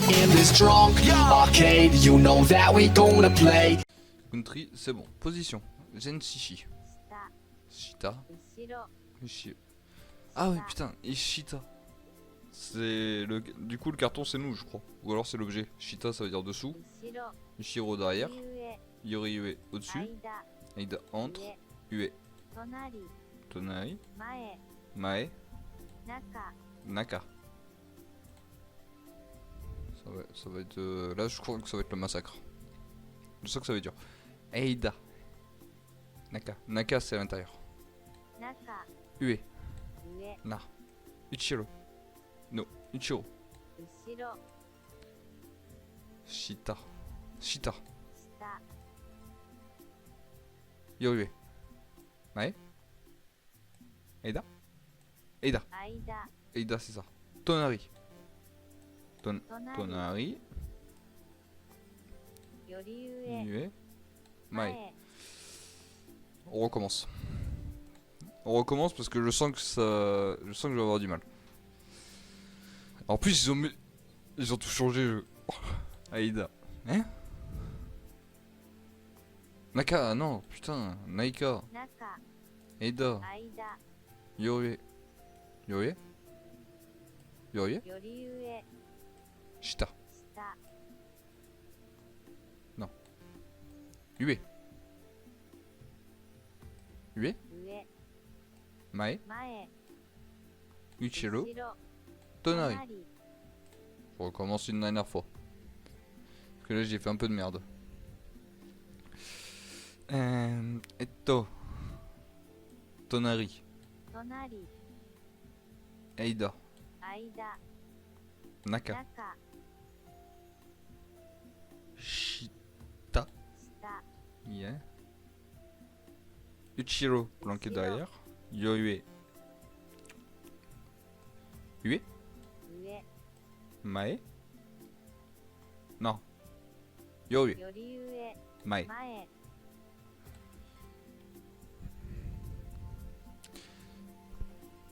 In this drunk arcade, you know that we gonna play. Country, c'est bon. Position. Zenshishi. 下 Shita. 後ろ Ishi. Ah oui, putain, Ishita. C'est le. Du coup, le carton, c'est nous, je crois. Ou alors c'est l'objet. Shita, ça veut dire dessous. 後ろ Ishiro derrière. 上 Yoriue au-dessus. 間 Aida entre. 上 Ue. 隣 Tonari. 前 Mae. 中 Naka. Ça va être. Là, je crois que ça va être le massacre. Je sais que ça veut dire. Aida. Naka. Naka, c'est à l'intérieur. 中 Ue. 上 Na. Ichiro. No. Ichiro. 後ろ Shita. Shita. 下 Yoriue. Mae. Aida. Aida. 間 Aida, c'est ça. Tonari. 隣 Tonari. より上 Ue. Mae. 前 On recommence. On recommence parce que je sens que ça. Je sens que je vais avoir du mal. En plus, ils ont tout changé. Aida. Hein? Naka, non, putain. Naika. 中 Aida. 間 Yorie. Yorie? Yorie? より上 Shita. 下 Ue. Ue? 上 Mae. 前 Uchiro. 後ろ Tonari. 隣 On recommence une dernière fois. Parce que là j'ai fait un peu de merde. Etto. Tonari. 隣 Aida. 間 Naka. 中 Shita. 下 Yeah. Uchiro planqué derrière. Youe. Ue. 上 Mae. Non. Youe. より上 Mae. 前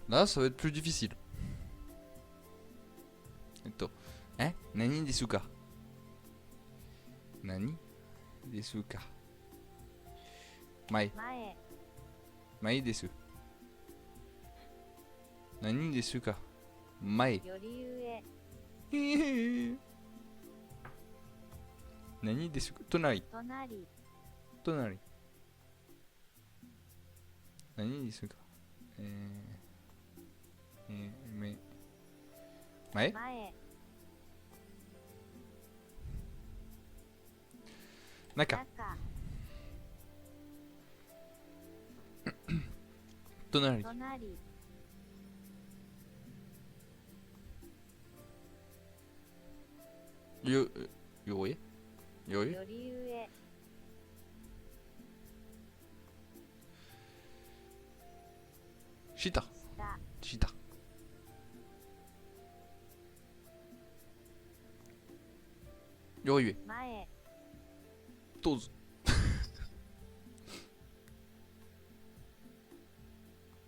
Là ça va être plus difficile. Etto. Hein? Nani desuka? Nani desuka? Mae. 前 Mae desu. Nani desuka? Mae. より上 Nani desuka? Tonari. 隣 Tonari. Nani desuka? Mais. Mae. 前 Naka. 中 Tonari. 隣 Yorie. Yorie. より上 Shita. 下 Shita. Yorie. 前 Toz.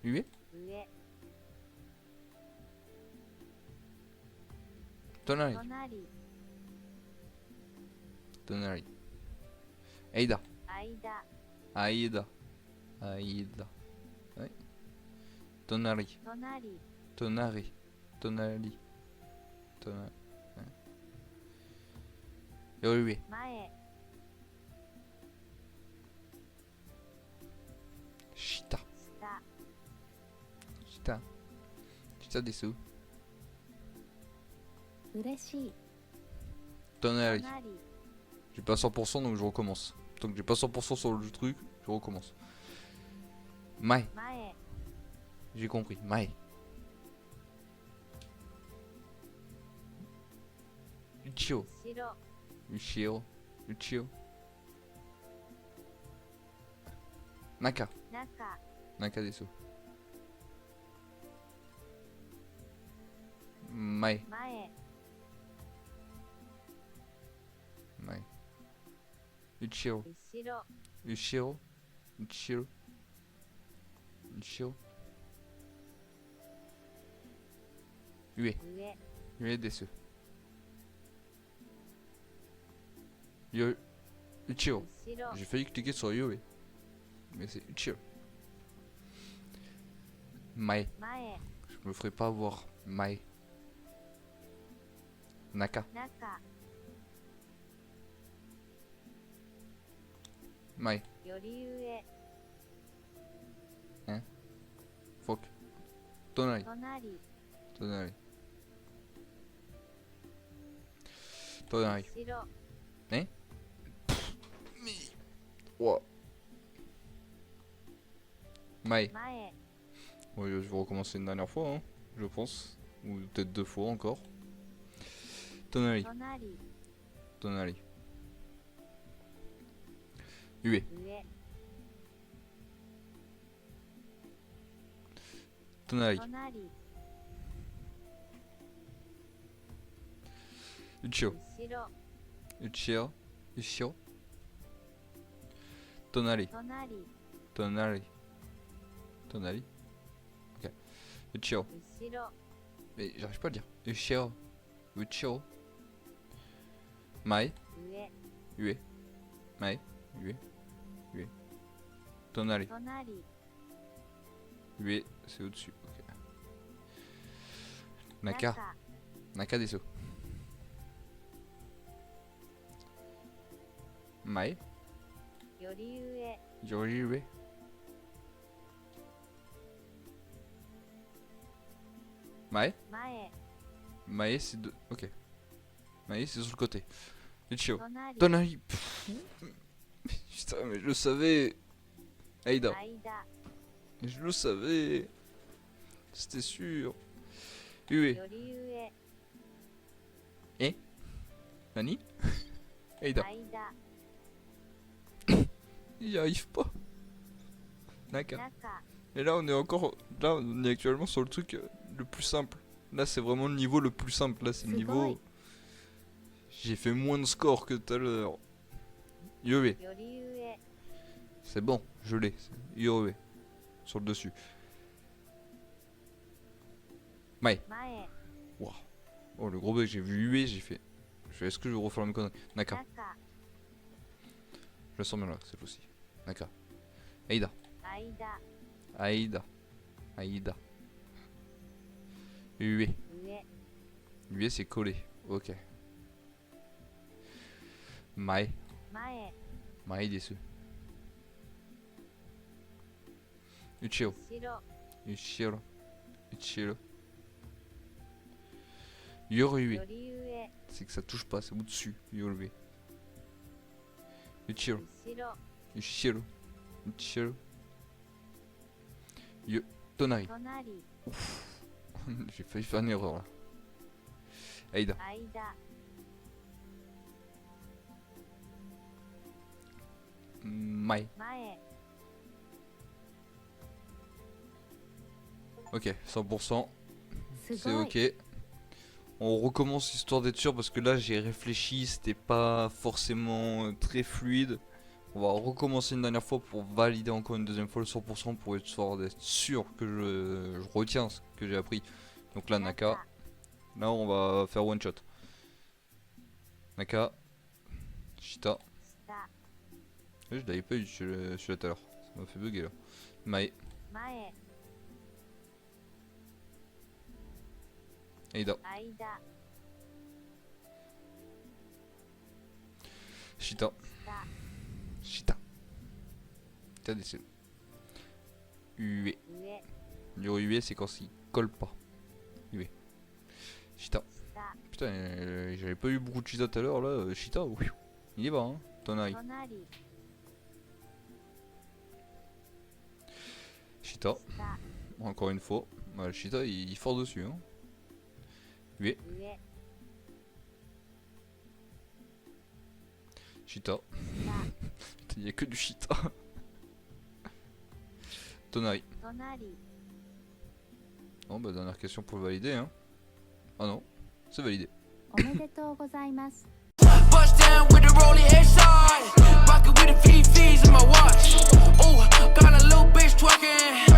Ue. 上 Tonari. 隣 Tonari. Aida. 間 Aida. Aida. Ouais. Tonari. 隣 Tonari. Tonari. Tonari. Ouais. Yorie. 前 Shita. 下 Shita. Shita desu. 嬉しい Tonari. 隣 J'ai pas 100% donc je recommence. Tant que j'ai pas 100% sur le truc, je recommence. Mai. 前 J'ai compris. Mai. Uchio. 後ろ Uchio. Uchio. Naka. 中 Naka desu. Mai. 前 Mai. Uchiro. 後ろ Uchiro. Uchiro. Uchiro. Ue. 上 Ue desu. Uchiro. 後ろ J'ai failli cliquer sur Yoe. Mais c'est Uchiro. Mae. 前 Je me ferai pas avoir. Mae. Naka. 中 Mae. より上 Fuck. Tonari. 隣 Tonari. Tonari. 後ろ Wow. Mae. 前 Ouais, je vais recommencer une dernière fois, hein, je pense. Ou peut-être 2 fois encore. Tonari. 隣 Tonari. Ue. 上 Tonari. 隣 Uchio. 後ろ Uchio. Uchio. Tonari. 隣 Tonari. Tonari. Ok. Uchio. 後ろ Mais j'arrive pas à le dire. Uchio. Uchio. Mai. 上 Ue. Mai. Ue. Ue. Tonari. 隣 Ue, c'est au-dessus. Ok. Naka. 中 Naka desu. Mai. より上 Yori Ue. Mai. 前 Mae c'est de... Ok. Mae c'est sur le côté. Uchio. 隣 Tonari. Putain mais je le savais. Aida. 間 Je le savais. C'était sûr. Ue. より上 Nani. Aida. 間 Il arrive pas. Naka. 中 Et là on est encore... Là on est actuellement sur le truc le plus simple. Là c'est vraiment le niveau le plus simple. Là c'est le niveau... J'ai fait moins de score que tout à l'heure. Yoe. より上 C'est bon, je l'ai. Yoe. Sur le dessus. Mai. 前 Wow. Oh le gros bug, j'ai vu Ue, j'ai fait... Est-ce que je vais refaire la même connerie? Naka. 中 Je le sens bien là, cette fois-ci. Naka. Aida. 間 Aida. Aida. Ue. 上 Ue c'est collé. Ok. Mai. 前 Mai desu. Uchio. 後ろ Uchiro. Uchiro. Yorue. より上 C'est que ça touche pas, c'est au-dessus. Yorue. Uchiro. 後ろ Uchiro. Uchiro. Tonari. 隣 J'ai failli faire une erreur là. Aida. 間 Mai. 前 Ok, 100%. す C'est ごい ok. On recommence histoire d'être sûr parce que là j'ai réfléchi, c'était pas forcément très fluide. On va recommencer une dernière fois pour valider encore une deuxième fois le 100% pour être sûr d'être sûr que je retiens ce que j'ai appris. Donc là Naka, là on va faire one shot. Naka, Shita. 下 Je l'avais pas eu celui-là tout à l'heure, ça m'a fait bugger là. Mae, 前 Aida, 間 Shita, 下 Shita. T'as décidé. Ue. 上 Le Ue c'est quand il colle pas. Ue. Shita. 下 Putain, j'avais pas eu beaucoup de Shita tout à l'heure là. Shita, oui. Il y va hein. Tonari. 隣 Shita. 下 Encore une fois. Ouais, le Shita il est fort dessus hein. Ue. 上 Shita. 下 Il y a que du Shita. Tonari. 隣 Bon bah dernière question pour le valider hein. Ah non, c'est validé. おめでとうございます Bust down with the rolling inside. Rockin' with the VVs in my watch. Ooh, got a little bitch twerking.